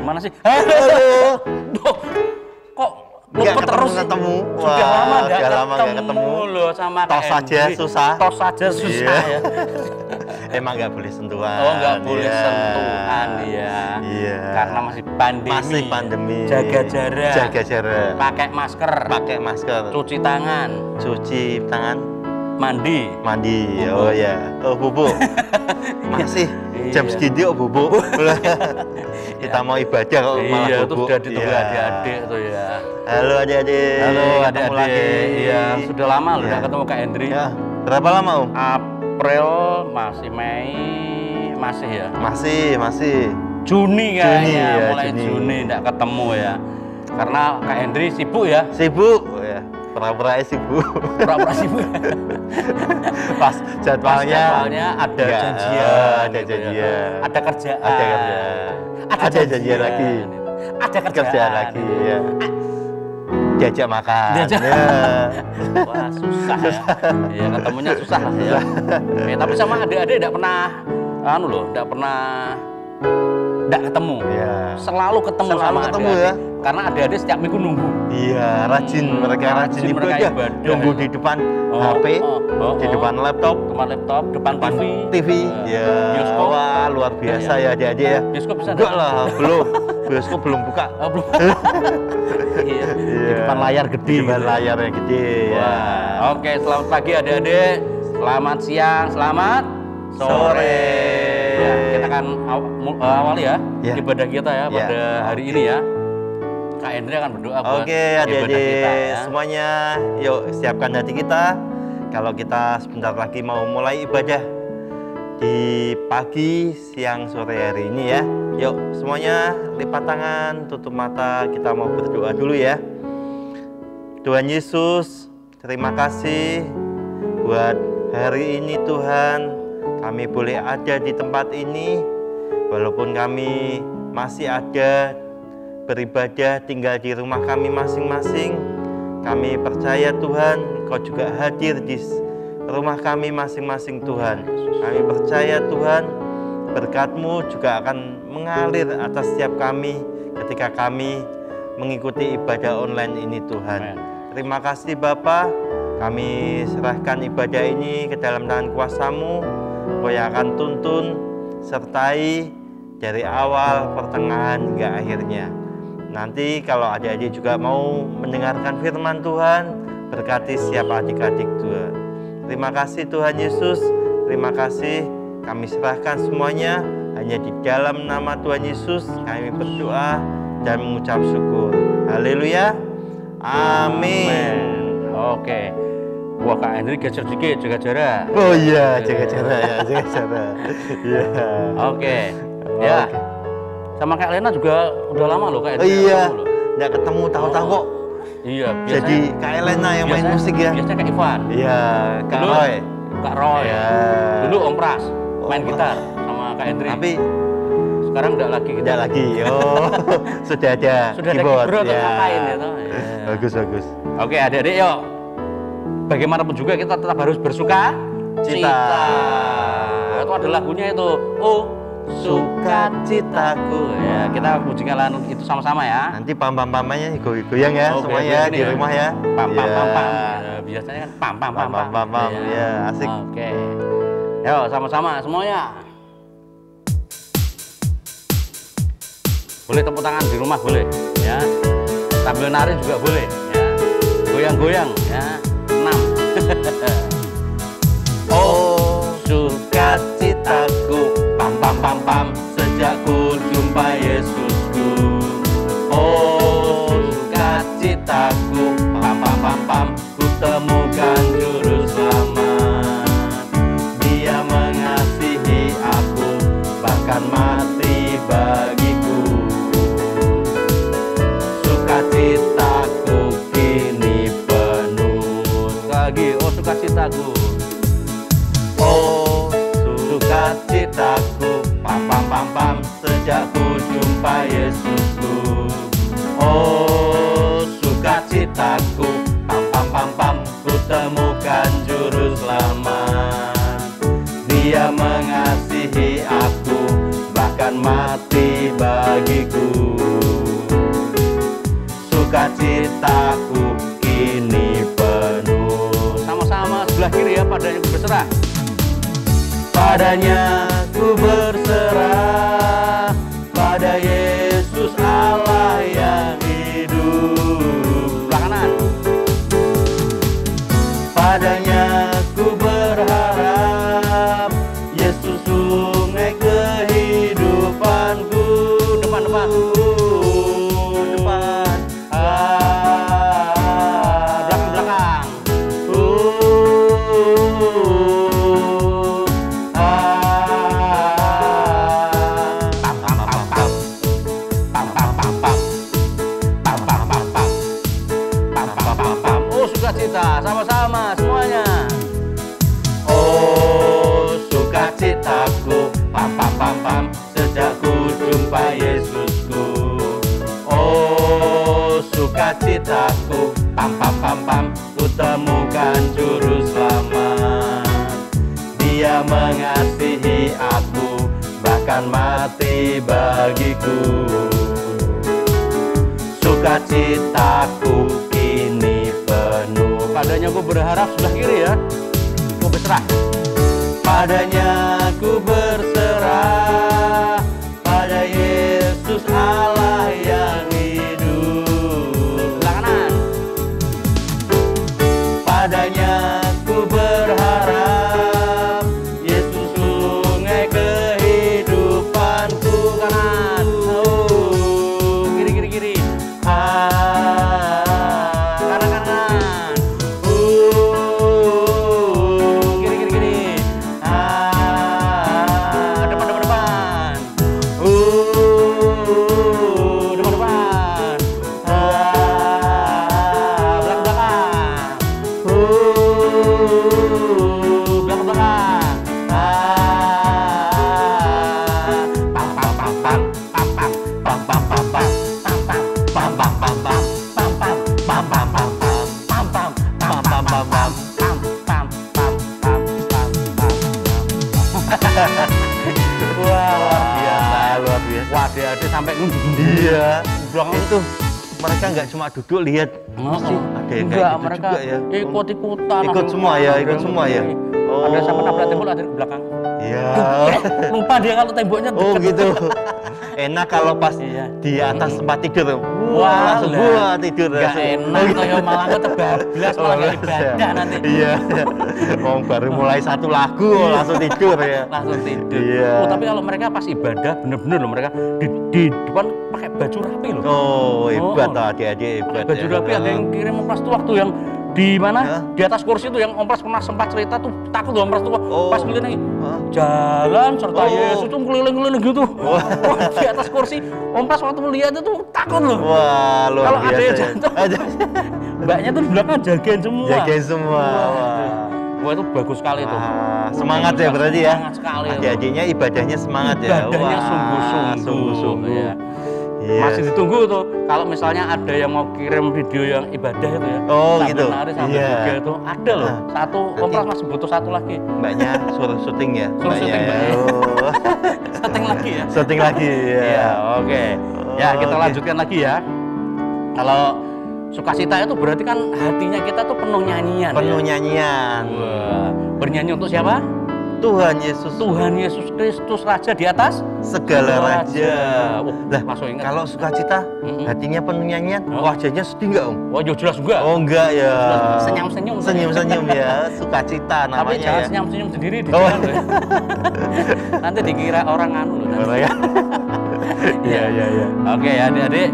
Gimana sih? Halo. Kok lupa terus ketemu. Sudah lama nggak ketemu loh sama tos saja susah. Tos saja susah ya. Emang nggak boleh sentuhan. Oh, nggak boleh sentuhan ya. Iya. Karena masih pandemi. Masih pandemi. Jaga jarak. Jaga jarak. Pakai masker. Pakai masker. Cuci tangan. Cuci tangan. Mandi. Mandi. Oh ya. Oh bubuk. Masih jam segini oh bubuk. Kita mau ibadah kok malah iya, bubuk. Itu sudah ditunggu adik-adik tuh ya. Halo adik-adik. Halo ketemu lagi. adik-adik. Iya, sudah lama loh Iya. nggak ketemu Kak Hendri. Ya. Berapa lama Om? April, masih Mei, masih ya. Masih. Juni kayaknya, ya, mulai Juni nggak ketemu ya. Karena Kak Hendri sibuk ya. Sibuk ya. Pura-pura sibuk. Pura-pura sibuk. Pas jadwalnya ada ya, janjian, ada gitu janjian. ya. Ada kerjaan. Ada janjian lagi. Ada Kerjaan lagi ya. Diajak makan. Diajak. Ya. Wah, susah ya. Ya ketemunya susah lah ya. Tapi sama adik-adik enggak pernah enggak ketemu. Iya. Selalu ketemu sama ketemu adik-adik. ya. Karena adik-adik setiap minggu nunggu. Iya, mereka rajin ibadah. Nunggu di depan HP, di depan laptop, depan TV. Ya. Bioskop. Wah, luar biasa ya adik-adik ya. Bioskop bisa enggak lah, belum. Bioskop belum buka. Oh, belum. Iya. Di depan layar gede. Di depan layar yang gede ya. Oke, selamat pagi adik-adik. Selamat siang, selamat sore. Ya, kita akan awali ya ibadah kita ya pada hari ini ya. Kak Hendri akan berdoa buat ibadah kita ya. Semuanya yuk siapkan hati kita. Kalau kita sebentar lagi mau mulai ibadah di pagi, siang, sore hari ini ya. Yuk semuanya lipat tangan, tutup mata, kita mau berdoa dulu ya. Tuhan Yesus, terima kasih buat hari ini Tuhan. Kami boleh ada di tempat ini, walaupun kami masih ada beribadah tinggal di rumah kami masing-masing. Kami percaya Tuhan, Kau juga hadir di rumah kami masing-masing Tuhan. Kami percaya Tuhan, berkat-Mu juga akan mengalir atas setiap kami ketika kami mengikuti ibadah online ini Tuhan. Terima kasih Bapa, kami serahkan ibadah ini ke dalam tangan kuasa-Mu. Kau yang akan tuntun, sertai dari awal, pertengahan hingga akhirnya. Nanti kalau adik-adik juga mau mendengarkan firman Tuhan, berkati setiap adik-adik Tuhan. Terima kasih Tuhan Yesus, terima kasih. Kami serahkan semuanya hanya di dalam nama Tuhan Yesus. Kami berdoa dan mengucap syukur. Haleluya. Amin. Oke. Wah, Kak Hendri geser dikit, jaga jarak. Oh iya, jaga jarak ya, jaga jarak. Iya. Oke. Ya. Sama Kak Lena juga udah lama loh Kak Hendri. Iya. Nggak ketemu, tahu-tahu kok. Iya, biasanya. Jadi Kak Lena yang main musik ya. Biasanya Kak Ivan. Iya, Kak Dulu, Roy. Kak Roy. Iya. Dulu Om Pras main gitar sama Kak Hendri. Tapi sekarang enggak lagi gitar. tidak lagi. Oh, sudah ada keyboard. Ada keyboard ya. ngapain gitu. Ya. Bagus. Oke, adik-adik yuk. Bagaimanapun juga kita tetap harus bersuka cita. Itu ada lagunya itu. Oh, sukacitaku. Ya, kita pujikan itu sama-sama ya. Nanti pam-pam-pamanya goyang ya semuanya di rumah ya. Pam-pam-pam. Biasanya kan pam-pam-pam. Ya, asik. Oke. Yuk, sama-sama semuanya. Boleh tepuk tangan di rumah boleh ya. Sambil nari juga boleh ya. Goyang-goyang ya. 6. Oh, sukacitaku pam-pam-pam-pam sejak ku jumpa Yesusku. Oh, sukacitaku pam-pam-pam-pam ku temukan juru selamat. Dia mengasihi aku bahkan mati bagiku. Sukacitaku kini penuh lagi. Oh, sukacitaku. Oh, sukacitaku pam-pam-pam-pam sejak ku jumpa Yesusku. Oh, sukacitaku pam-pam-pam-pam ku temukan juru selamat. Dia mengasihi aku bahkan mati bagiku. sukacitaku kini penuh. Sama-sama sebelah kiri ya, padanya ku berserah. Padanya ku berserah, pada Yesus Allah yang hidup. Sebelah kanan. Padanya ku berharap, Yesus sungai kehidupanku. Depan. Depan. Belakang. Oh, sukacita, sama-sama semuanya. Oh, sukacitaku, pam pam pam pam, sejak ku jumpa Yesusku. Oh, sukacitaku, pam pam pam pam, ku temukan juru selamat. Dia mengasihi aku, bahkan mati bagiku. Sukacitaku kini penuh. Padanya ku berharap sebelah kiri ya. Ku berserah. Padanya ku berserah, pada Yesus Allah yang hidup. Sebelah kanan. Padanya ku berharap, Yesus sungai kehidupanku. Kanan. Oh, kiri. Kanan. Kiri. Depan. Depan. Wah, luar biasa. Wah, dia sampai Iya, belakang itu mereka nggak cuma duduk lihat, Oh, ada yang enggak, kayak gitu mereka juga ya. ikut-ikutan. Ikut semua ya, ikut semua ya. Oh. Ada sampai nabrak tembok, ada di belakang. Iya. Lupa dia kalau temboknya Oh deket. gitu. Enak kalau pas Iya. di atas tempat tidur. Wah, langsung lah. tidur. Gak langsung. enak tuh ya, malah kebablas, malah gak ibadah nanti. Iya. Wong baru mulai satu lagu langsung tidur ya. Langsung tidur. Iya. Oh, tapi kalau mereka pas ibadah bener-bener loh, mereka di depan pakai baju rapi loh. Oh, hebat Oh. adik-adik hebat. Baju ya. rapi, ada yang kirim Ompras tuh waktu yang di mana? Ya. Di atas kursi tuh yang Ompras pernah sempat cerita tuh, takut tuh Ompras tuh Oh. pas bikin lagi Hah? jalan serta Oh. Yesus tuh keliling-keliling gitu. Wah, di atas kursi Ompras waktu melihat itu takut loh. Wah, luar Kalau biasa. ada yang ya. jatuh, mbaknya tuh di belakang jagain semua. Jagain semua. Wah. Wah, itu bagus sekali tuh. Wah, semangat ya berarti ya. Semangat sekali. Adik-adiknya ibadahnya semangat ya. Ibadahnya Wah, sungguh-sungguh. sungguh-sungguh. Iya. Iya. Masih ditunggu tuh. Kalau misalnya ada yang mau kirim video yang ibadah itu ya. Oh, sambil gitu. nari sambil Iya. juga itu ada loh. Nah, Satu Ompras masih butuh satu lagi. Mbaknya suruh syuting ya? Suruh syuting, ya? Mbaknya. Oh. Syuting lagi ya. Syuting lagi ya. Iya, oke. Ya, kita Oke. lanjutkan lagi ya. Kalau sukacita itu berarti kan hatinya kita tuh penuh nyanyian. Penuh ya? nyanyian. Wah, bernyanyi untuk siapa? Tuhan Yesus Tuhan Yesus Kristus Raja di atas segala raja. Wah, Lah, langsung ingat. kalau sukacita, hatinya penuh nyanyian, Oh. wajahnya sedih nggak Om? Wah, jelas juga. Oh enggak ya. Senyum-senyum. Senyum-senyum ya, sukacita Tapi namanya jangan ya. senyum-senyum sendiri di Oh. jalan loh ya. Nanti dikira orang anu loh. nanti. Orang ya. Iya, iya, iya. Oke ya adik-adik.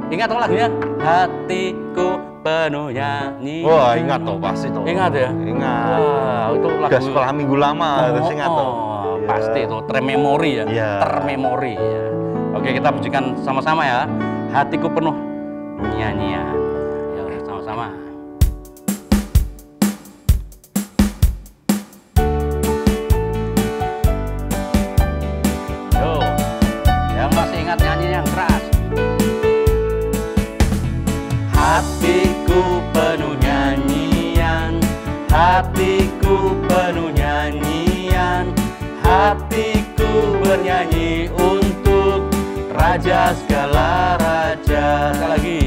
Ingat dong lagunya. Hatiku penuh nyanyi. Wah, ingat toh pasti toh. Ingat ya? Ingat. Wah, itu lagu. Udah sekolah minggu lama harus ingat toh. Iya. Pasti itu termemori ya. Iya. Termemori ya. Oke, kita pujikan sama-sama ya. Hatiku penuh nyanyian. Ya, sama-sama. Yo, yang masih ingat nyanyi yang keras. Hatiku penuh nyanyian, hatiku penuh nyanyian, hatiku bernyanyi untuk Raja segala raja. Sekali lagi.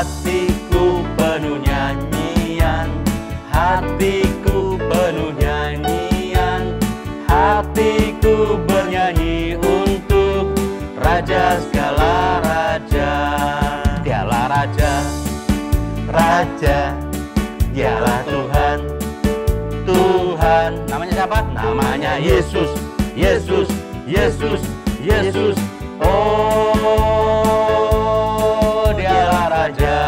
hatiku penuh nyanyian, hatiku penuh nyanyian, hatiku bernyanyi untuk Raja segala raja. Dialah Raja, Raja, Dialah Tuhan, Tuhan. Namanya siapa? Namanya Yesus, Yesus, Yesus, Yesus. Oh, Dialah Raja.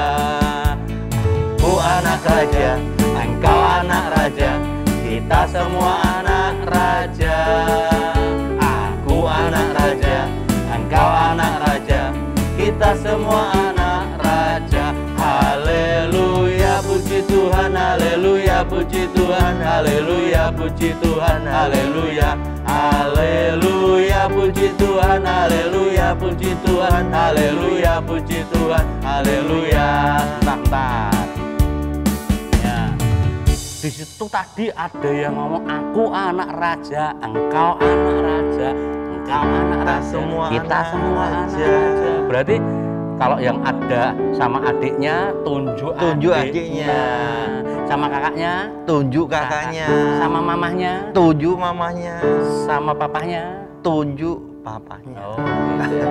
Aku anak raja, engkau anak raja, kita semua anak raja. Aku anak raja, engkau anak raja, kita semua anak raja. Haleluya, puji Tuhan, haleluya, puji Tuhan, haleluya, puji Tuhan, haleluya. Haleluya, puji Tuhan, haleluya, puji Tuhan, haleluya, puji Tuhan, haleluya. Bentar. Ya. Di situ tadi ada yang ngomong, aku anak raja, engkau anak raja, engkau anak raja, semua kita anak semua anak raja. raja. Berarti kalau yang ada sama adiknya, tunjuk adiknya. Sama kakaknya, Tunjuk kakaknya. sama mamahnya, Tunjuk mamahnya. sama papahnya. Tunjuk papahnya. Oh, gitu ya.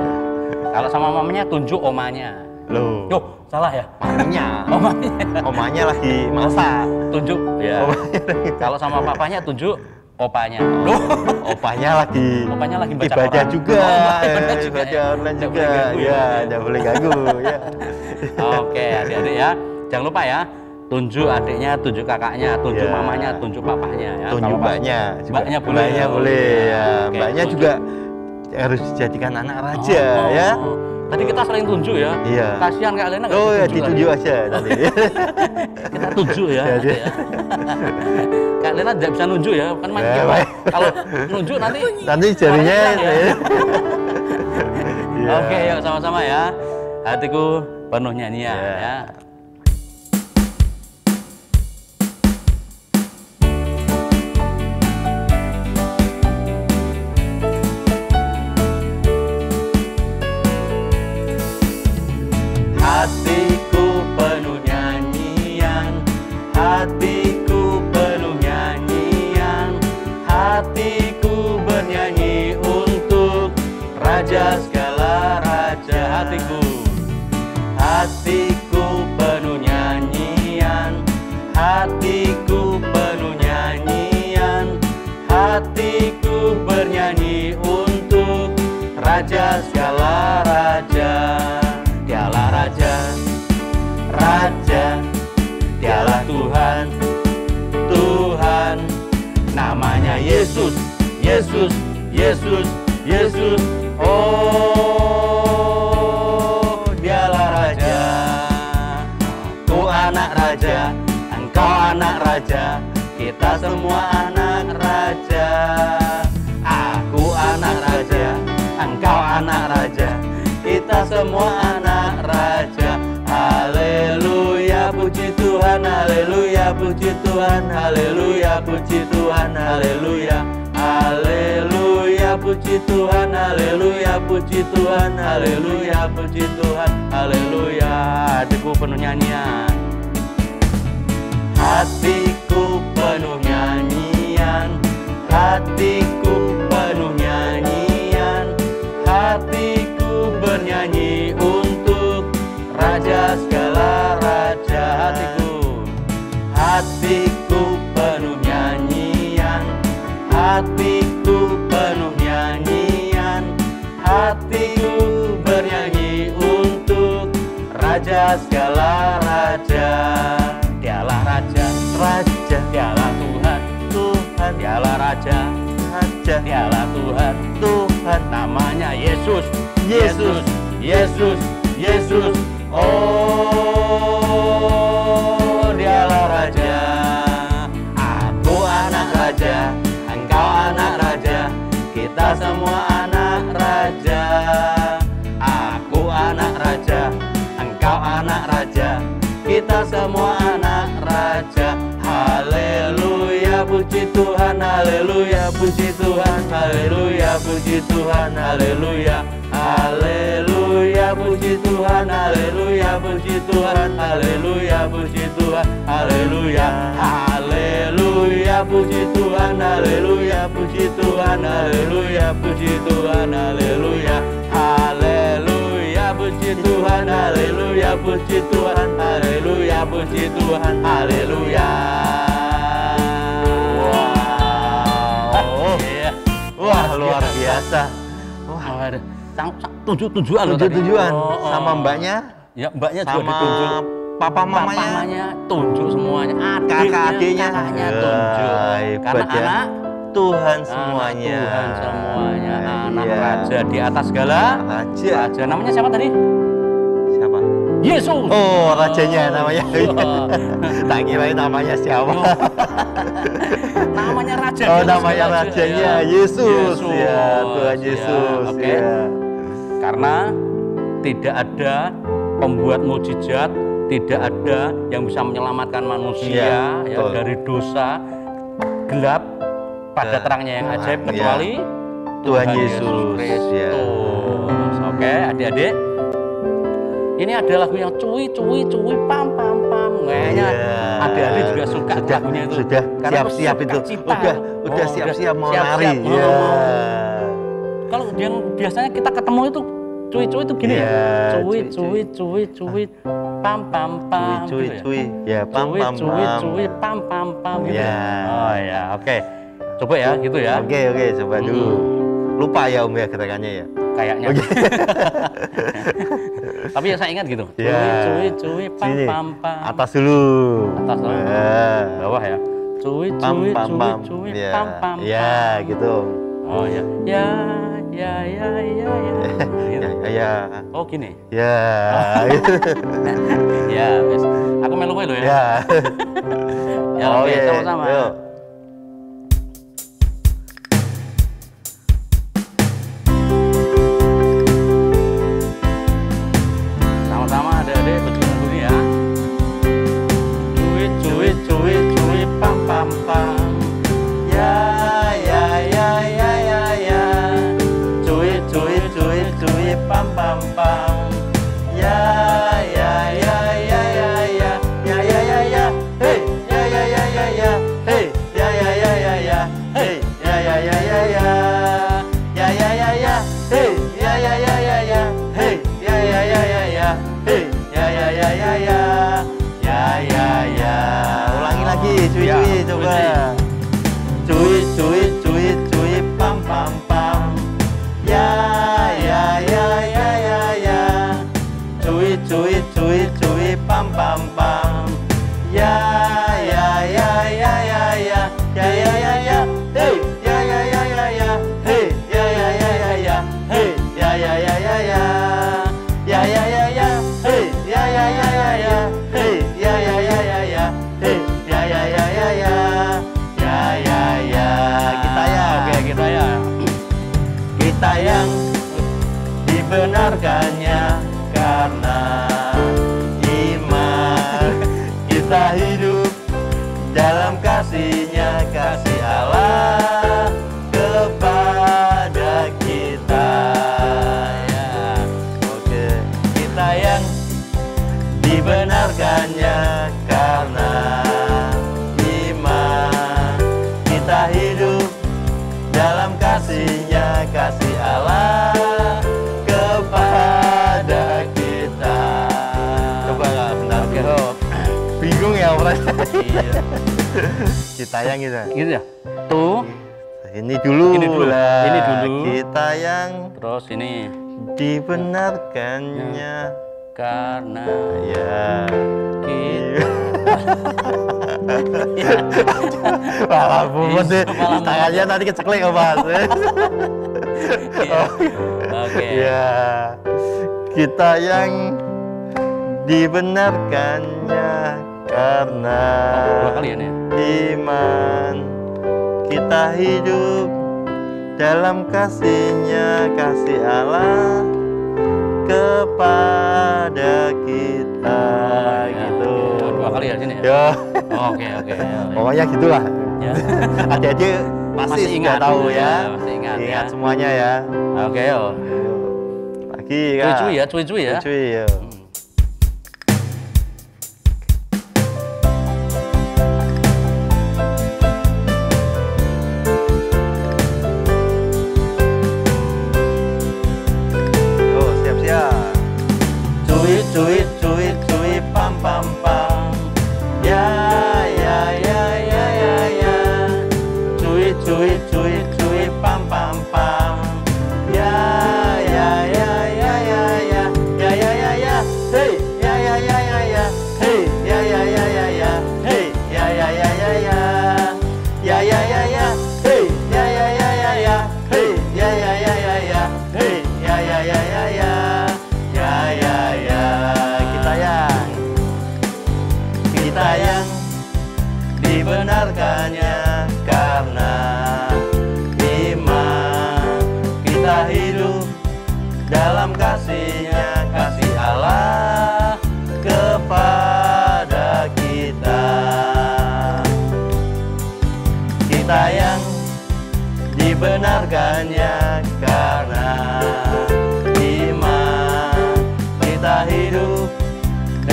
Kalau sama mamanya tunjuk omanya. Loh, Yo, salah ya? mamanya. Omanya. Omanya lagi masak. Tunjuk ya. Kalau sama papanya tunjuk opanya. Loh, Opanya lagi baca ibadah Quran. juga. Oh, ibadah juga ya. Ibadah online Nggak juga. boleh ganggu ya. Ya, tidak boleh ganggu ya. Oke, adik-adik ya. Jangan lupa ya. Tunjuk adiknya, tunjuk kakaknya, tunjuk Ya. mamanya, tunjuk papahnya ya. Tunjuk Kalau mbaknya juga. mbaknya boleh. Mbaknya boleh ya. Oke, Mbaknya tunjuk. juga harus dijadikan anak raja ya. Tadi kita sering tunjuk ya. Iya. Kasihan Kak Lena nggak Oh ya, ditunjuk ditunjuk lagi. aja tadi. Kita tunjuk ya. Ya, nanti dia. ya. Kak Lena tidak bisa nunjuk ya, kan main Ya, game. baik. Kalau nunjuk nanti Nanti jarinya orangnya hilang ya. Iya. Oke, yuk sama-sama ya. Hatiku penuh nyanyian Ya. ya. Hatiku penuh nyanyian, hatiku penuh nyanyian, hatiku bernyanyi untuk Raja segala raja. Hatiku penuh nyanyian, hatiku penuh nyanyian, hatiku bernyanyi untuk Raja segala raja. Dialah Raja, Raja, Dialah Tuhan, Tuhan. Namanya Yesus, Yesus, Yesus, Yesus. Oh, Dialah Raja. Aku anak raja, engkau anak raja, kita semua anak raja. Aku anak raja, engkau anak raja, kita semua anak raja. Haleluya, puji Tuhan, haleluya, puji Tuhan, haleluya, puji Tuhan, haleluya. Haleluya, puji Tuhan, haleluya, puji Tuhan, haleluya, puji Tuhan, haleluya. Hatiku penuh nyanyian. Hatiku penuh nyanyian, hatiku penuh nyanyian, hatiku bernyanyi untuk Raja segala raja. Hatiku penuh nyanyian, hatiku penuh nyanyian, hatiku bernyanyi untuk Raja segala raja. Dialah Raja, Raja, Dialah Tuhan, Tuhan, Dialah Raja, Raja, Dialah Tuhan, Tuhan. Namanya Yesus, Yesus, Yesus, Yesus. Oh, Dialah Raja. Aku anak raja, engkau anak raja, kita semua anak raja. Aku anak raja, engkau anak raja, kita semua anak raja. Haleluya, puji Tuhan, haleluya, puji Tuhan, haleluya, puji Tuhan, haleluya. Haleluya, puji Tuhan, haleluya, puji Tuhan. Tuhan, haleluya, puji Tuhan, haleluya, haleluya, puji Tuhan, haleluya, puji Tuhan, haleluya, puji Tuhan, haleluya, haleluya, puji Tuhan, haleluya, puji Tuhan, haleluya, puji Tuhan, haleluya. Wow. Wah, luar biasa. Wah, tunjuk-tunjukan loh tadi. Tunjuk-tunjukan sama mbaknya. Ya, mbaknya juga Sama ditunjuk. papa mamanya. Mamanya tunjuk semuanya. Kakak-adiknya. Kakaknya tunjuk. Hebat Karena ya. anak Tuhan semuanya. Tuhan semuanya. Anak Iya. raja di atas segala. Raja. Raja namanya siapa tadi? Siapa? Yesus. Oh, rajanya namanya. Tak kirain namanya siapa. Namanya raja. Oh, di atas namanya segala rajanya raja. Yesus. Ya, Tuhan Ya, Yesus. oke. Ya. Karena tidak ada pembuat mukjizat, tidak ada yang bisa menyelamatkan manusia Iya, ya, betul. dari dosa gelap pada terangnya yang ajaib Iya. kecuali Tuhan Yesus. Kristus. Ya. Oke, adik-adik. Ini ada lagu yang cuy pam pam pam. Kayaknya Iya. adik-adik juga suka Sudah, lagunya itu. Sudah Karena siap-siap itu. sukacita. Udah Oh, siap-siap mau siap-siap. lari. Oh, Ya. Kalau yang biasanya kita ketemu itu cuy itu gini Iya, ya. cuy. Cuy pam pam pam. Cuy, gitu ya. cuy. Ya, pam pam pam. Cuy pam pam pam gitu. Iya. Ya. Oh ya, oke. Coba ya gitu ya. Oke, coba dulu. Lupa ya Om ya gerakannya ya. Kayaknya. Tapi ya saya ingat gitu. Ya. Cuy pam Sini. pam pam. Atas dulu. Atas dulu. Ya. Bawah ya. Cuy Pam pam pam. Ya. pam pam. Ya, gitu. Oh ya. Ya. Gitu. Ya. Oh gini. Ya. Ya, wes. Aku melu kowe lho ya. Ya. Ya, oke, sama-sama. Yuk. Sama-sama adik-adik berjuang dulu ya. Cuy pam pam pam. Ya. Cuy pam pam pam. Ya. Hey. Hey. Hey. Ulangi lagi, cuy Ya, coba. Cuy pam pam pam. Ya. Cuy pam pam pam. Ya. Hey. Kita yang dibenarkannya karena iman. Kita hidup dalam kasih-Nya, kasih Allah kepada kita. Ya, oke. Kita yang dibenarkannya karena iman. Kita hidup dalam kasih-Nya, kasih Allah kepada kita. Coba nggak benar. Oke. Bingung ya orang. Iya. Kita yang gitu. Gitu ya. Tuh. Ini dulu. Ini dulu. lah. Ini dulu. Kita yang Terus ini dibenarkannya. karena Ya. kita. Malah bubut deh. Malah Tangannya nanti keceklek kok Mas. Iya. Oke. Ya. Kita yang dibenarkannya karena Dua kali ya nih. iman. Kita hidup dalam kasih-Nya, kasih Allah kepada kita. Gitu. Dua kali ya sini ya. Ya. Oke. Pokoknya gitulah. Ya. Adik-adik pasti Masih sudah ingat tahu ya. Masih ingat ya. Semuanya ya. Oke yo. Lagi kan. Cuy ya. Cuy ya.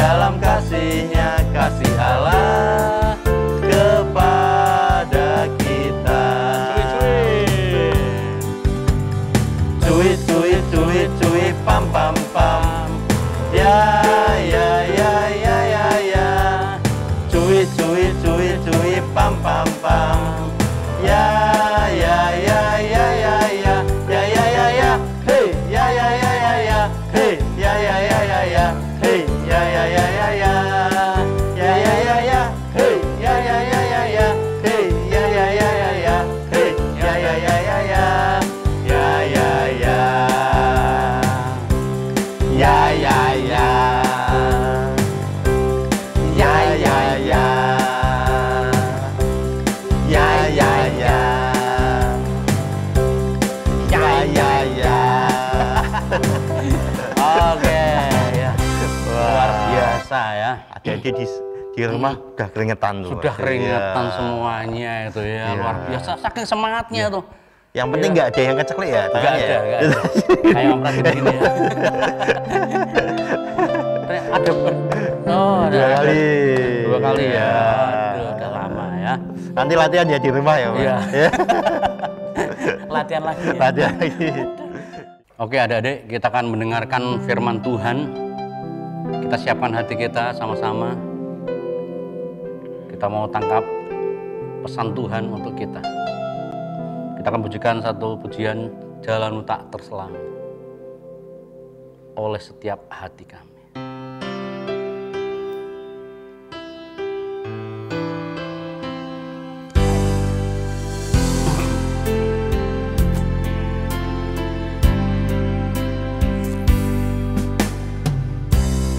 dalam kasih-Nya, kasih Allah kepada kita. Cuit, cuit, cuit, cuit, pam, pam, pam. Ya, ya, ya, ya, ya, ya. Cuit, cuit, cuit, cuit, pam, pam, pam. Ya, ya, ya, ya, ya, ya. Ya, ya, ya, ya. Hey, ya, ya, ya, ya, ya. Hey, ya, ya, ya, ya, ya. Hey, ya, ya, ya, ya, ya. Ya, ya, ya, ya. Hey, ya, ya, ya, ya, ya. Hey, ya, ya, ya, ya, ya. Hey, ya, ya, ya, ya, ya. Ya, ya, ya. Ya, ya, ya. Ya, ya, ya. Ya, ya, ya. Ya, ya, ya. Oke, ya. Luar biasa ya. Adik-adik di rumah udah keringetan tuh. Sudah keringetan Iya. semuanya itu ya, Iya. luar biasa. Saking semangatnya tuh. Yang penting nggak ada yang keceklik ya Nggak tangannya. ada, nggak ada. Kayak Om Pras begini ya. Ada Dua kali. Dua kali ya. Iya. Aduh, udah lama ya. Nanti latihan ya di rumah ya, Mas. Iya. Ya. Latihan lagi ya. Latihan lagi. Oke adik-adik, kita akan mendengarkan firman Tuhan. Kita siapkan hati kita sama-sama. Kita mau tangkap pesan Tuhan untuk kita. Kita akan pujikan satu pujian, Jalanmu Tak Terselang, oleh setiap hati kami.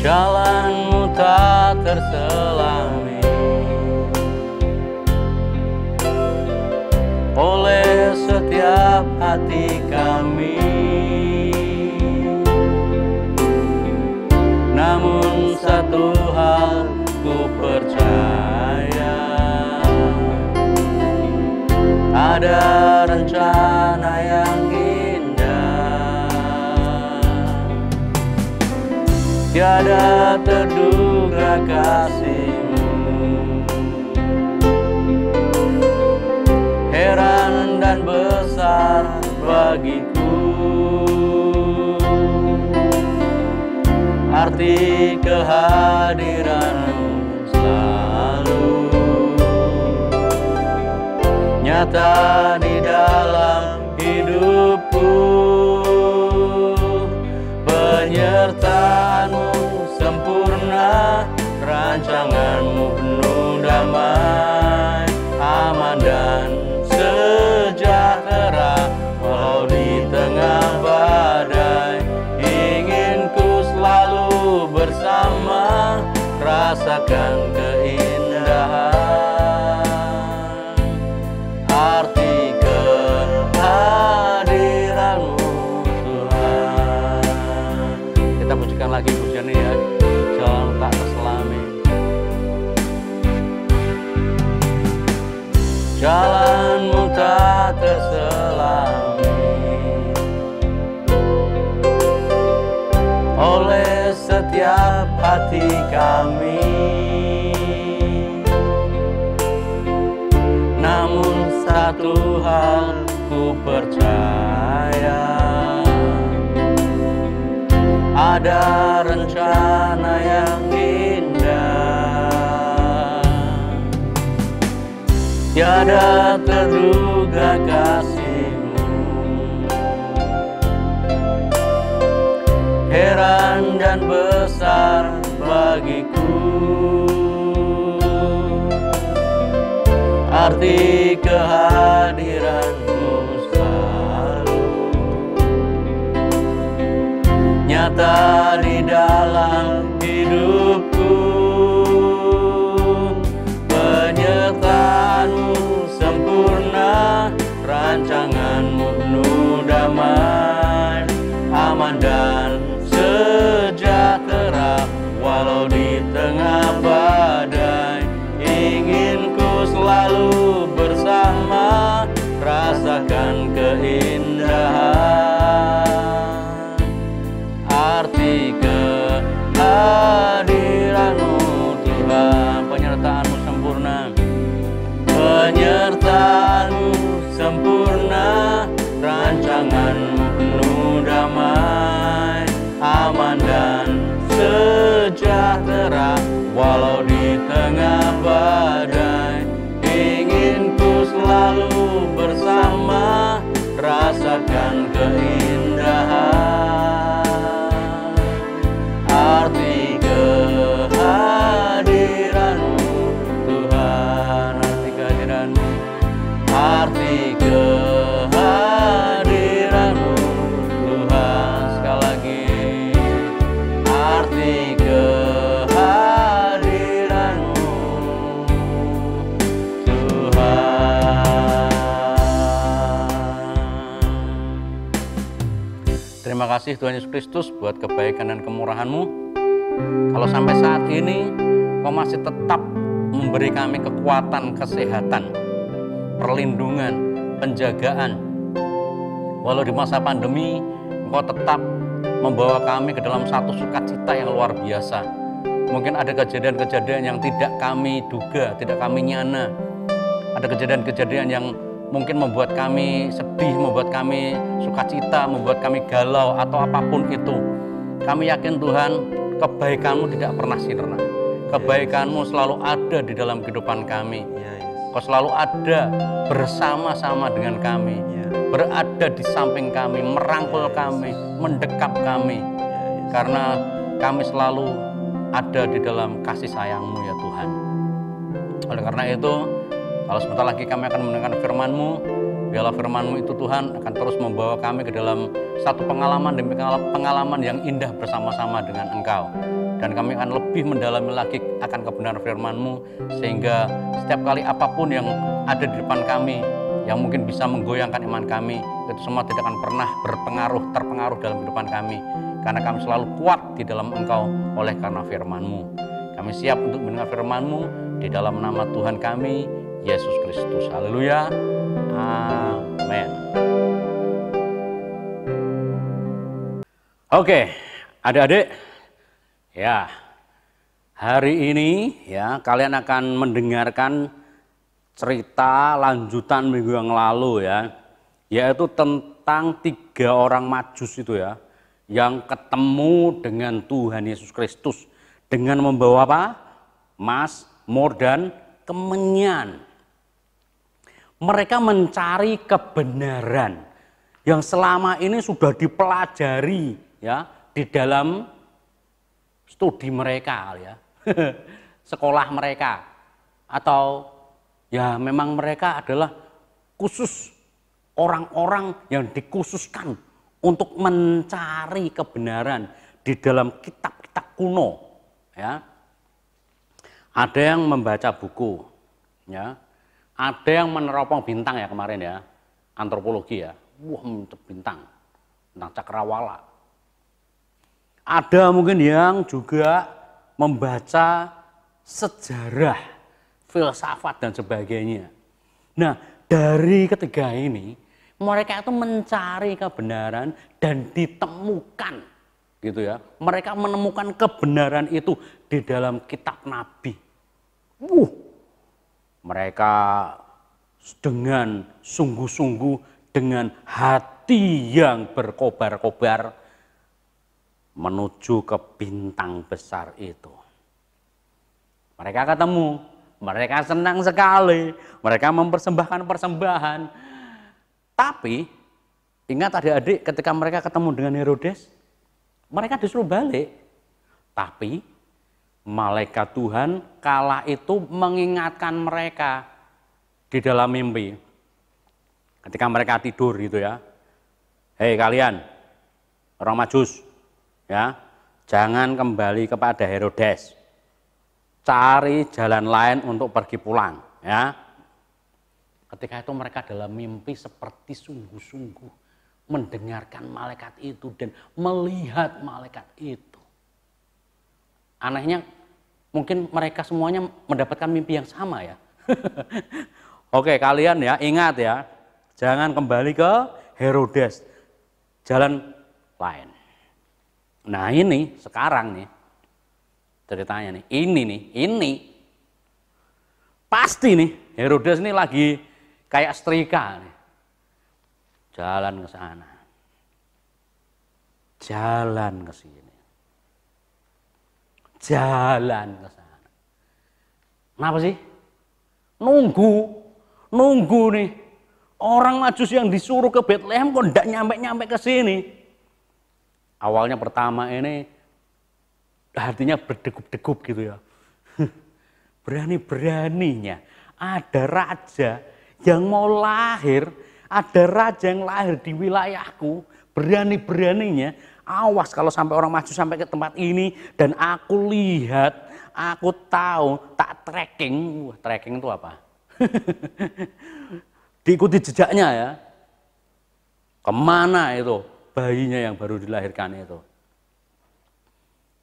Jalanmu tak terselami oleh setiap hati kami, namun satu hal ku percaya, ada rencana yang tiada terduga kasih-Mu, heran dan besar bagiku, arti kehadiran-Mu selalu nyata di dalam hidupku. Penyertaan-Mu sempurna, rancangan-Mu penuh damai, aman dan sejahtera, walau di tengah badai. Ingin ku selalu bersama, rasakan keindahan, arti kehadiran-Mu. Kita pujikan lagi pujian ini ya, Jalanmu Tak Terselami. Jalanmu tak terselami oleh setiap hati kami, namun satu hal ku percaya, ada rencana yang indah, tiada terduga kasih-Mu, heran dan besar bagiku, arti kehadiran-Mu selalu nyata di dalam hidupku. Penyertaan-Mu sempurna, rancangan-Mu penuh damai, aman dan sejahtera, walau di tengah badai. Ingin ku selalu bersama, rasakan keindahan, arti kehadiran sempurna, rancangan-Mu penuh damai, aman dan sejahtera, walau di tengah badai. Ingin ku selalu bersama, rasakan keindahan, arti kehadiran-Mu Tuhan, arti kehadiran-Mu, arti kehadiran-Mu Tuhan. Sekali lagi, arti kehadiran-Mu Tuhan. Terima kasih Tuhan Yesus Kristus buat kebaikan dan kemurahan-Mu. Kalau sampai saat ini Kau masih tetap memberi kami kekuatan, kesehatan, perlindungan, penjagaan. Walau di masa pandemi Engkau tetap membawa kami ke dalam satu sukacita yang luar biasa. Mungkin ada kejadian-kejadian yang tidak kami duga, tidak kami nyana. Ada kejadian-kejadian yang mungkin membuat kami sedih, membuat kami sukacita, membuat kami galau atau apapun itu. Kami yakin Tuhan, kebaikan-Mu tidak pernah sirna. Kebaikan-Mu selalu ada di dalam kehidupan kami. Kau selalu ada bersama-sama dengan kami, berada di samping kami, merangkul kami, mendekap kami. Karena kami selalu ada di dalam kasih sayang-Mu ya Tuhan. Oleh karena itu, kalau sebentar lagi kami akan mendengar firman-Mu, biarlah firman-Mu itu Tuhan akan terus membawa kami ke dalam satu pengalaman demi pengalaman yang indah bersama-sama dengan Engkau. Dan kami akan lebih mendalami lagi akan kebenaran firman-Mu, sehingga setiap kali apapun yang ada di depan kami, yang mungkin bisa menggoyangkan iman kami, itu semua tidak akan pernah terpengaruh dalam kehidupan kami. Karena kami selalu kuat di dalam Engkau oleh karena firman-Mu. Kami siap untuk mendengar firman-Mu di dalam nama Tuhan kami, Yesus Kristus. Haleluya. Amin. Oke, adik-adik, ya, hari ini ya kalian akan mendengarkan cerita lanjutan minggu yang lalu ya, yaitu tentang 3 orang Majus itu ya, yang ketemu dengan Tuhan Yesus Kristus dengan membawa apa? Mazmur dan kemenyan. Mereka mencari kebenaran yang selama ini sudah dipelajari ya di dalam studi mereka ya, sekolah mereka, atau ya memang mereka adalah khusus orang-orang yang dikhususkan untuk mencari kebenaran di dalam kitab-kitab kuno ya. Ada yang membaca buku ya, ada yang meneropong bintang ya kemarin ya, antropologi ya, bintang tentang cakrawala. Ada mungkin yang juga membaca sejarah, filsafat dan sebagainya. Nah, dari ketiga ini mereka itu mencari kebenaran dan ditemukan gitu ya. Mereka menemukan kebenaran itu di dalam kitab Nabi. Mereka dengan sungguh-sungguh, dengan hati yang berkobar-kobar menuju ke bintang besar itu. Mereka ketemu, mereka senang sekali, mereka mempersembahkan persembahan. Tapi ingat adik-adik, ketika mereka ketemu dengan Herodes, mereka disuruh balik. Tapi malaikat Tuhan kala itu mengingatkan mereka di dalam mimpi. Ketika mereka tidur gitu ya. Hei kalian, orang Majus, ya, jangan kembali kepada Herodes. Cari jalan lain untuk pergi pulang, ya. Ketika itu mereka dalam mimpi seperti sungguh-sungguh mendengarkan malaikat itu dan melihat malaikat itu. Anehnya mungkin mereka semuanya mendapatkan mimpi yang sama ya. Oke, kalian ya ingat ya, jangan kembali ke Herodes, jalan lain. Nah ini sekarang nih ceritanya nih, ini pasti nih Herodes ini lagi kayak setrika nih. jalan ke sana, jalan ke sini, jalan ke sana. Kenapa sih? Nunggu nih. Orang Majus yang disuruh ke Bethlehem kok tidak nyampe ke sini. Awalnya pertama ini hatinya berdegup-degup gitu ya. Berani-beraninya ada raja yang mau lahir, ada raja yang lahir di wilayahku, berani-beraninya awas kalau sampai orang Majus sampai ke tempat ini dan aku lihat, aku tahu, tak tracking. Tracking itu apa? Diikuti jejaknya ya. Kemana itu bayinya yang baru dilahirkan itu?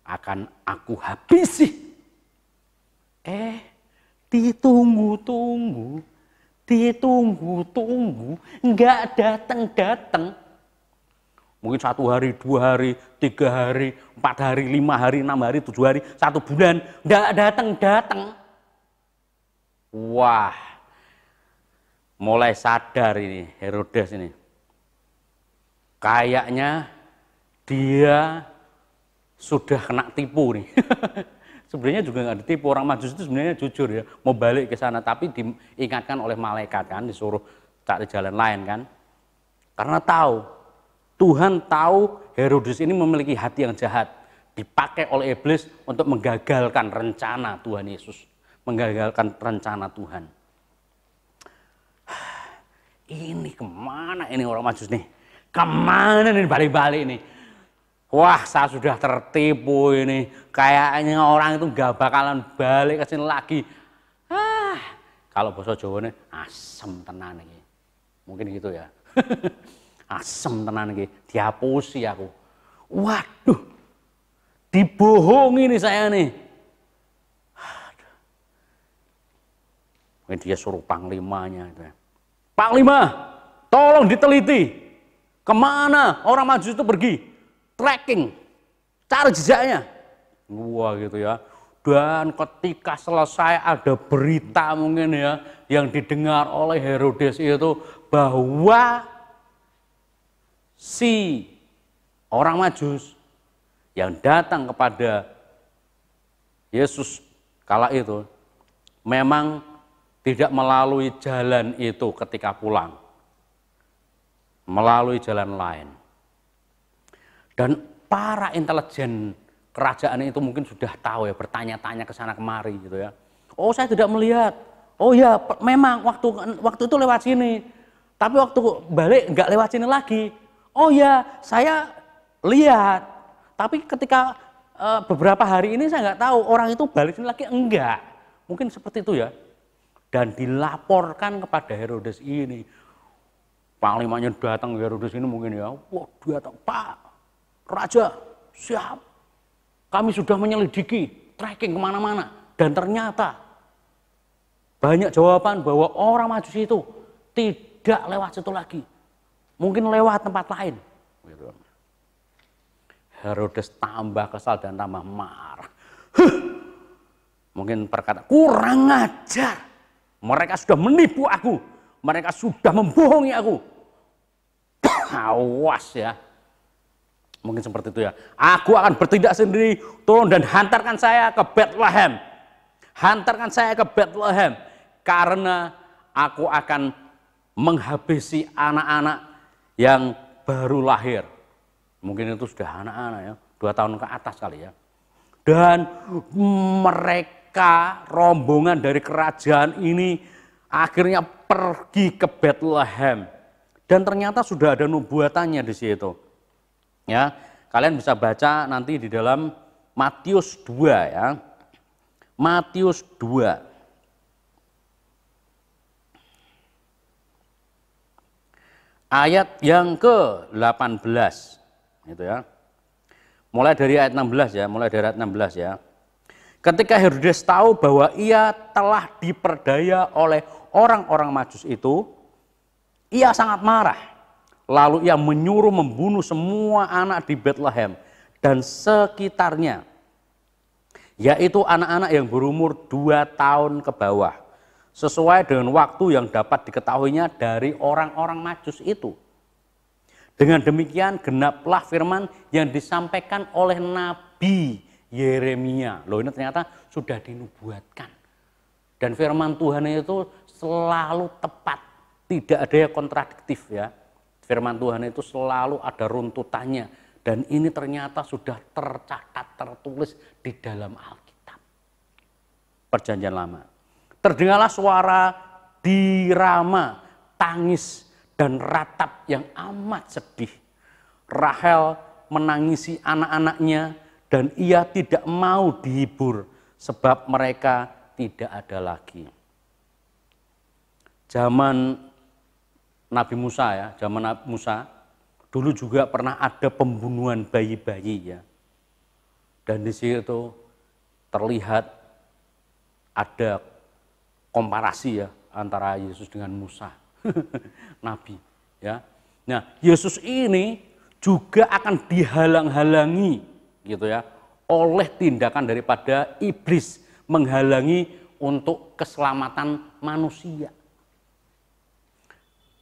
Akan aku habisi. Ditunggu-tunggu, nggak datang. Mungkin 1 hari, 2 hari, 3 hari, 4 hari, 5 hari, 6 hari, 7 hari, 1 bulan, nggak datang. Wah, mulai sadar ini Herodes ini. Kayaknya dia sudah kena tipu nih. Sebenarnya juga nggak ditipu, orang Majus itu sebenarnya jujur ya, mau balik ke sana, tapi diingatkan oleh malaikat kan, disuruh cari jalan lain kan. Karena Tuhan tahu Herodes ini memiliki hati yang jahat, dipakai oleh iblis untuk menggagalkan rencana Tuhan Yesus, menggagalkan rencana Tuhan. Ini kemana ini orang Majus nih? Kemana nih balik-balik nih? Wah, saya sudah tertipu ini. Kayaknya orang itu gak bakalan balik ke sini lagi. Kalau bahasa Jawa nih, asem tenan iki. Mungkin gitu ya. Asem tenan iki, dihapusi aku. Waduh, dibohongi nih saya nih. Mungkin dia suruh panglimanya. Panglima, tolong diteliti. Kemana orang Majus itu pergi? Tracking, cari jejaknya. Wah gitu ya. Dan ketika selesai ada berita mungkin ya, yang didengar oleh Herodes itu bahwa si orang Majus yang datang kepada Yesus kala itu memang tidak melalui jalan itu ketika pulang, melalui jalan lain. Dan para intelijen kerajaan itu mungkin sudah tahu ya, bertanya-tanya ke sana kemari gitu ya. Oh, saya tidak melihat. Oh ya, memang waktu itu lewat sini. Tapi waktu balik nggak lewat sini lagi. Oh ya, saya lihat. Tapi ketika beberapa hari ini saya nggak tahu orang itu balik sini lagi enggak. Mungkin seperti itu ya. Dan dilaporkan kepada Herodes ini. Panglimanya datang ke Herodes ini mungkin ya. Wah, datang, Pak Raja, siap. Kami sudah menyelidiki, tracking kemana-mana. Dan ternyata banyak jawaban bahwa orang Majus itu tidak lewat situ lagi. Mungkin lewat tempat lain. Herodes tambah kesal dan tambah marah. Mungkin berkata, kurang ajar. Mereka sudah menipu aku. Mereka sudah membohongi aku. Awas ya. Mungkin seperti itu ya. Aku akan bertindak sendiri. Tolong dan hantarkan saya ke Bethlehem. Hantarkan saya ke Bethlehem. Karena aku akan menghabisi anak-anak yang baru lahir. Mungkin itu sudah anak-anak ya. 2 tahun ke atas kali ya. Dan mereka rombongan dari kerajaan ini akhirnya pergi ke Bethlehem. Dan ternyata sudah ada nubuatannya di situ. Ya, kalian bisa baca nanti di dalam Matius 2 ya. Matius 2. Ayat yang ke-18 gitu ya. Mulai dari ayat 16 ya, mulai dari ayat 16 ya. Ketika Herodes tahu bahwa ia telah diperdaya oleh orang-orang Majus itu, ia sangat marah. Lalu ia menyuruh membunuh semua anak di Bethlehem dan sekitarnya, yaitu anak-anak yang berumur 2 tahun ke bawah, sesuai dengan waktu yang dapat diketahuinya dari orang-orang Majus itu. Dengan demikian genaplah firman yang disampaikan oleh Nabi Yeremia. Loh, ini ternyata sudah dinubuatkan. Dan firman Tuhan itu selalu tepat, tidak ada yang kontradiktif ya. Firman Tuhan itu selalu ada runtutannya. Dan ini ternyata sudah tercatat, tertulis di dalam Alkitab. Perjanjian Lama. Terdengarlah suara di Rama, tangis dan ratap yang amat sedih. Rahel menangisi anak-anaknya dan ia tidak mau dihibur sebab mereka tidak ada lagi. Zaman Nabi Musa ya, zaman Nabi Musa dulu juga pernah ada pembunuhan bayi-bayi ya. Dan di situ terlihat ada komparasi ya antara Yesus dengan Musa. Nabi ya. Nah, Yesus ini juga akan dihalang-halangi gitu ya oleh tindakan daripada iblis menghalangi untuk keselamatan manusia.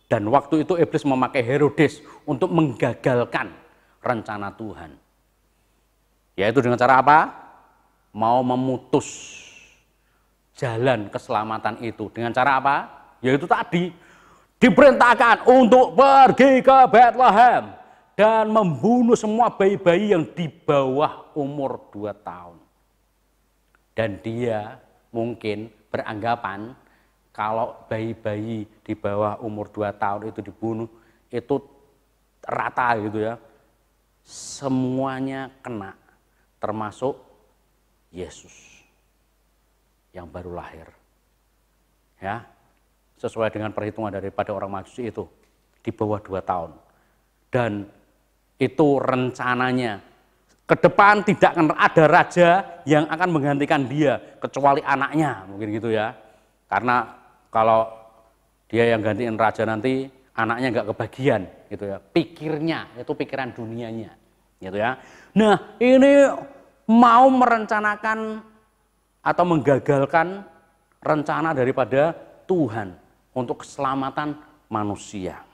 Dan waktu itu iblis memakai Herodes untuk menggagalkan rencana Tuhan. Yaitu dengan cara apa? Mau memutus jalan keselamatan itu. Dengan cara apa? Yaitu tadi diperintahkan untuk pergi ke Bethlehem dan membunuh semua bayi-bayi yang di bawah umur 2 tahun. Dan dia mungkin beranggapan kalau bayi-bayi di bawah umur 2 tahun itu dibunuh, itu rata gitu ya. Semuanya kena, termasuk Yesus yang baru lahir. Ya. Sesuai dengan perhitungan daripada orang Majusi itu di bawah 2 tahun. Dan itu rencananya ke depan tidak akan ada raja yang akan menggantikan dia kecuali anaknya, mungkin gitu ya. Karena kalau dia yang gantiin raja nanti anaknya nggak kebagian gitu ya. Pikirnya itu pikiran dunianya gitu ya. Nah, ini mau merencanakan atau menggagalkan rencana daripada Tuhan untuk keselamatan manusia.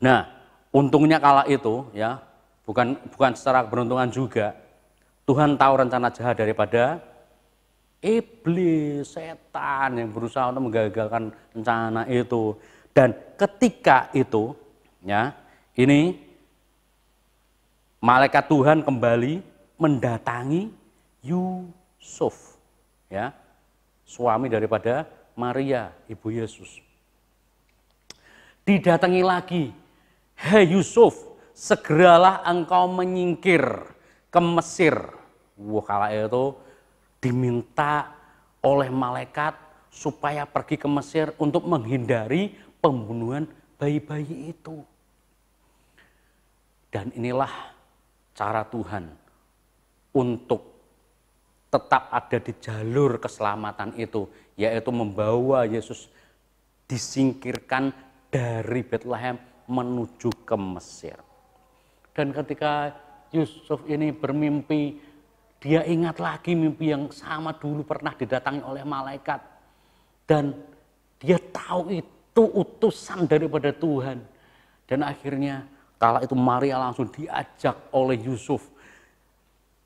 Nah, untungnya kala itu ya, bukan secara keberuntungan juga, Tuhan tahu rencana jahat daripada iblis, setan yang berusaha untuk menggagalkan rencana itu. Dan ketika itu ya, ini malaikat Tuhan kembali mendatangi Yusuf ya, suami daripada Maria, ibu Yesus. Didatangi lagi, "Hei Yusuf, segeralah engkau menyingkir ke Mesir." Wah, kala itu diminta oleh malaikat supaya pergi ke Mesir untuk menghindari pembunuhan bayi-bayi itu. Dan inilah cara Tuhan untuk tetap ada di jalur keselamatan itu, yaitu membawa Yesus disingkirkan dari Bethlehem menuju ke Mesir. Dan ketika Yusuf ini bermimpi, dia ingat lagi mimpi yang sama dulu pernah didatangi oleh malaikat. Dan dia tahu itu utusan daripada Tuhan. Dan akhirnya kala itu Maria langsung diajak oleh Yusuf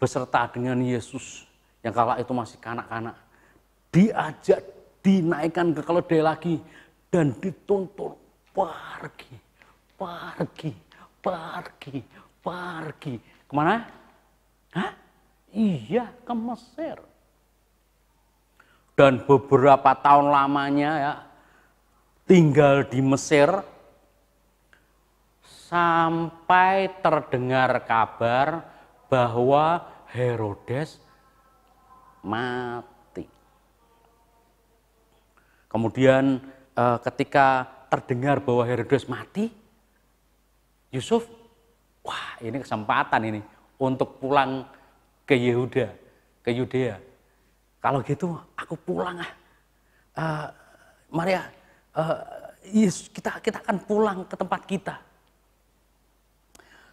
beserta dengan Yesus yang kala itu masih kanak-kanak, diajak dinaikkan ke keledai lagi dan dituntun pergi. Kemana? Hah? Iya, ke Mesir. Dan beberapa tahun lamanya ya tinggal di Mesir sampai terdengar kabar bahwa Herodes mati. Kemudian ketika terdengar bahwa Herodes mati, Yusuf, wah ini kesempatan ini untuk pulang ke Yehuda, ke Yudea. Kalau gitu aku pulang Maria, kita akan pulang ke tempat kita.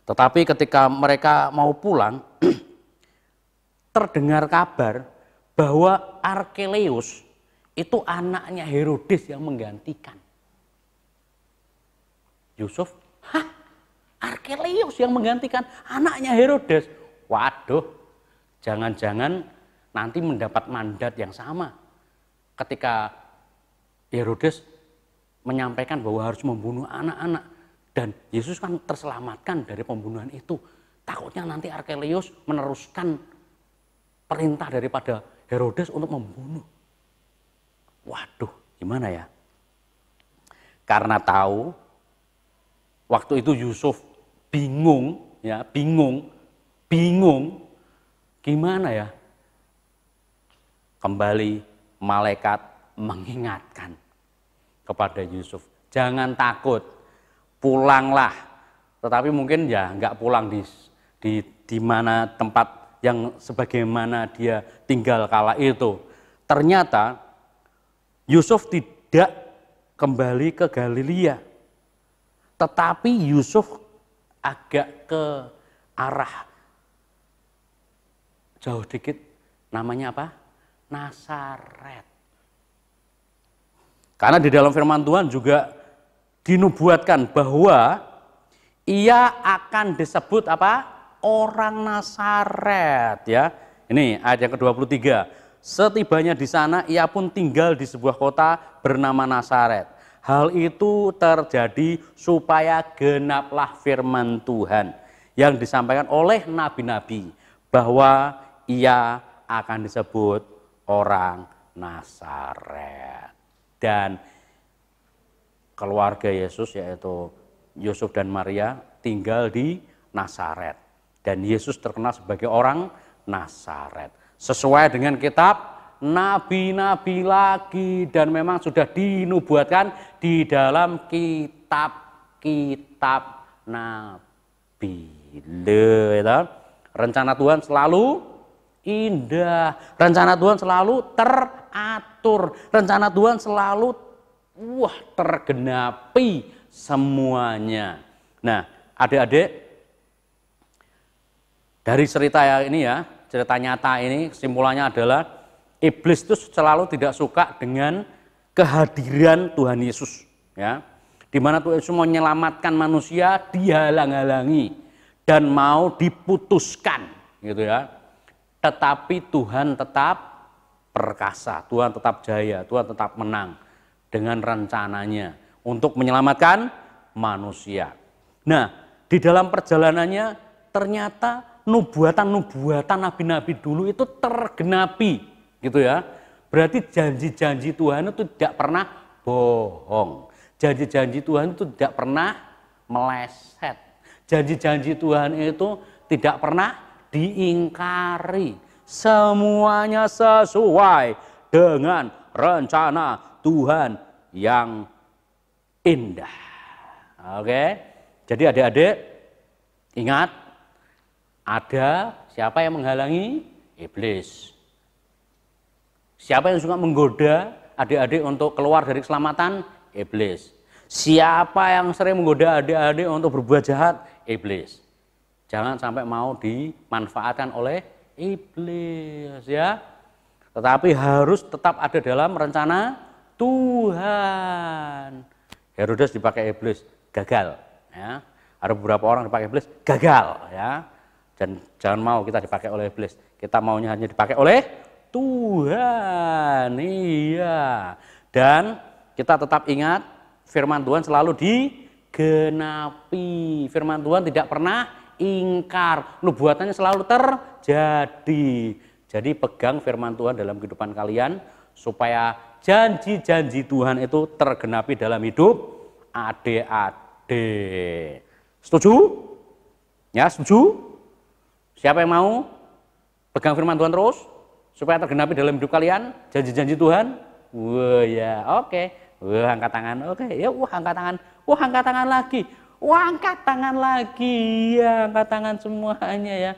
Tetapi ketika mereka mau pulang, terdengar kabar bahwa Arkelaus itu anaknya Herodes yang menggantikan. Yusuf, hah? Arkelaus yang menggantikan anaknya Herodes. Waduh, jangan-jangan nanti mendapat mandat yang sama ketika Herodes menyampaikan bahwa harus membunuh anak-anak. Dan Yesus kan terselamatkan dari pembunuhan itu. Takutnya nanti Arkelaus meneruskan perintah daripada Herodes untuk membunuh. Waduh, gimana ya? Karena tahu waktu itu Yusuf bingung, ya, bingung. Gimana ya? Kembali malaikat mengingatkan kepada Yusuf, jangan takut, pulanglah. Tetapi mungkin ya nggak pulang di mana tempat yang sebagaimana dia tinggal kala itu. Ternyata Yusuf tidak kembali ke Galilea, tetapi Yusuf agak ke arah jauh dikit, namanya apa? Nazaret. Karena di dalam firman Tuhan juga dinubuatkan bahwa ia akan disebut apa? Orang Nazaret, ya. Ini ayat yang ke-23. Setibanya di sana ia pun tinggal di sebuah kota bernama Nazaret. Hal itu terjadi supaya genaplah firman Tuhan yang disampaikan oleh nabi-nabi bahwa ia akan disebut orang Nazaret. Dan keluarga Yesus yaitu Yusuf dan Maria tinggal di Nazaret. Dan Yesus terkenal sebagai orang Nazaret. Sesuai dengan kitab nabi-nabi lagi, dan memang sudah dinubuatkan di dalam kitab-kitab nabi. Rencana Tuhan selalu indah, rencana Tuhan selalu teratur, rencana Tuhan selalu tergenapi semuanya. Nah, adik-adik, dari cerita ini ya, cerita nyata ini kesimpulannya adalah iblis itu selalu tidak suka dengan kehadiran Tuhan Yesus, ya. Di mana Tuhan Yesus mau menyelamatkan manusia, dihalang-halangi dan mau diputuskan, gitu ya. Tetapi Tuhan tetap perkasa, Tuhan tetap jaya, Tuhan tetap menang dengan rencananya untuk menyelamatkan manusia. Nah, di dalam perjalanannya ternyata nubuatan-nubuatan nabi-nabi dulu itu tergenapi, gitu ya. Berarti janji-janji Tuhan itu tidak pernah bohong. Janji-janji Tuhan itu tidak pernah meleset. Janji-janji Tuhan itu tidak pernah diingkari. Semuanya sesuai dengan rencana Tuhan yang indah. Oke. Jadi adik-adik ingat, ada siapa yang menghalangi? Iblis. Siapa yang suka menggoda adik-adik untuk keluar dari keselamatan? Iblis. Siapa yang sering menggoda adik-adik untuk berbuat jahat? Iblis. Jangan sampai mau dimanfaatkan oleh iblis, ya. Tetapi harus tetap ada dalam rencana Tuhan. Herodes dipakai iblis, gagal, ya. Ada beberapa orang dipakai iblis, gagal, ya. Dan jangan mau kita dipakai oleh iblis. Kita maunya hanya dipakai oleh Tuhan. Iya. Dan kita tetap ingat firman Tuhan selalu digenapi. Firman Tuhan tidak pernah ingkar, nubuatannya selalu terjadi. Jadi pegang firman Tuhan dalam kehidupan kalian supaya janji-janji Tuhan itu tergenapi dalam hidup adik-adik. Setuju? Ya, setuju? Siapa yang mau pegang firman Tuhan terus supaya tergenapi dalam hidup kalian janji-janji Tuhan? Wah, ya, oke. Wah, angkat tangan. Oke, ya, angkat tangan. Angkat tangan lagi. Angkat tangan lagi, ya, angkat tangan semuanya, ya.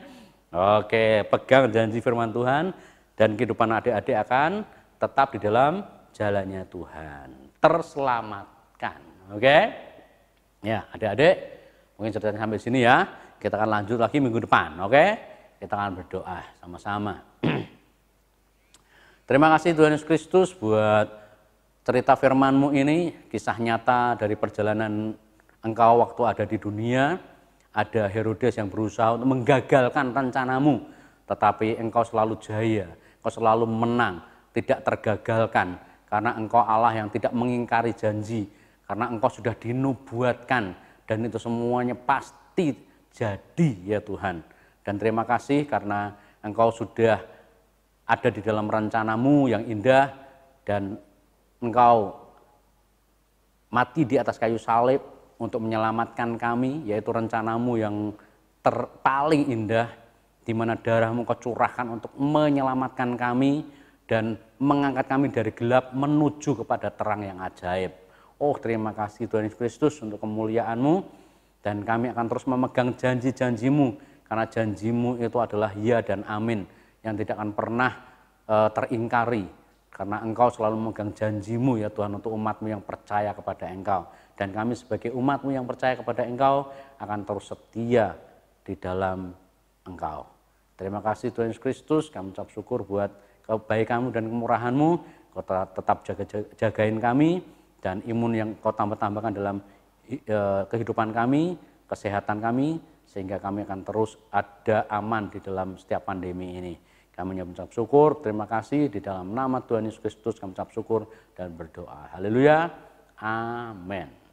Oke, pegang janji firman Tuhan dan kehidupan adik-adik akan tetap di dalam jalannya Tuhan, terselamatkan. Oke, ya, adik-adik, mungkin ceritanya sampai sini ya. Kita akan lanjut lagi minggu depan. Oke, kita akan berdoa sama-sama. Terima kasih Tuhan Yesus Kristus buat cerita firman-Mu ini, kisah nyata dari perjalanan Engkau waktu ada di dunia, ada Herodes yang berusaha untuk menggagalkan rencanamu, tetapi engkau selalu jaya, engkau selalu menang, tidak tergagalkan, karena engkau Allah yang tidak mengingkari janji, karena engkau sudah dinubuatkan, dan itu semuanya pasti jadi ya Tuhan. Dan terima kasih karena engkau sudah ada di dalam rencanamu yang indah, dan engkau mati di atas kayu salib untuk menyelamatkan kami, yaitu rencanamu yang paling indah, di mana darahmu kau curahkan untuk menyelamatkan kami dan mengangkat kami dari gelap menuju kepada terang yang ajaib. Oh, terima kasih Tuhan Yesus Kristus untuk kemuliaan-Mu, dan kami akan terus memegang janji-janji-Mu, karena janji-Mu itu adalah ya dan amin, yang tidak akan pernah teringkari, karena Engkau selalu memegang janji-Mu ya Tuhan untuk umat-Mu yang percaya kepada Engkau. Dan kami sebagai umat-Mu yang percaya kepada Engkau akan terus setia di dalam Engkau. Terima kasih Tuhan Yesus Kristus, kami ucap syukur buat kebaikan-Mu dan kemurahan-Mu. Kau tetap jagain kami, dan imun yang Kau tambahkan dalam kehidupan kami, kesehatan kami, sehingga kami akan terus ada aman di dalam setiap pandemi ini. Kami mengucap syukur, terima kasih, di dalam nama Tuhan Yesus Kristus kami ucap syukur dan berdoa. Haleluya, amin.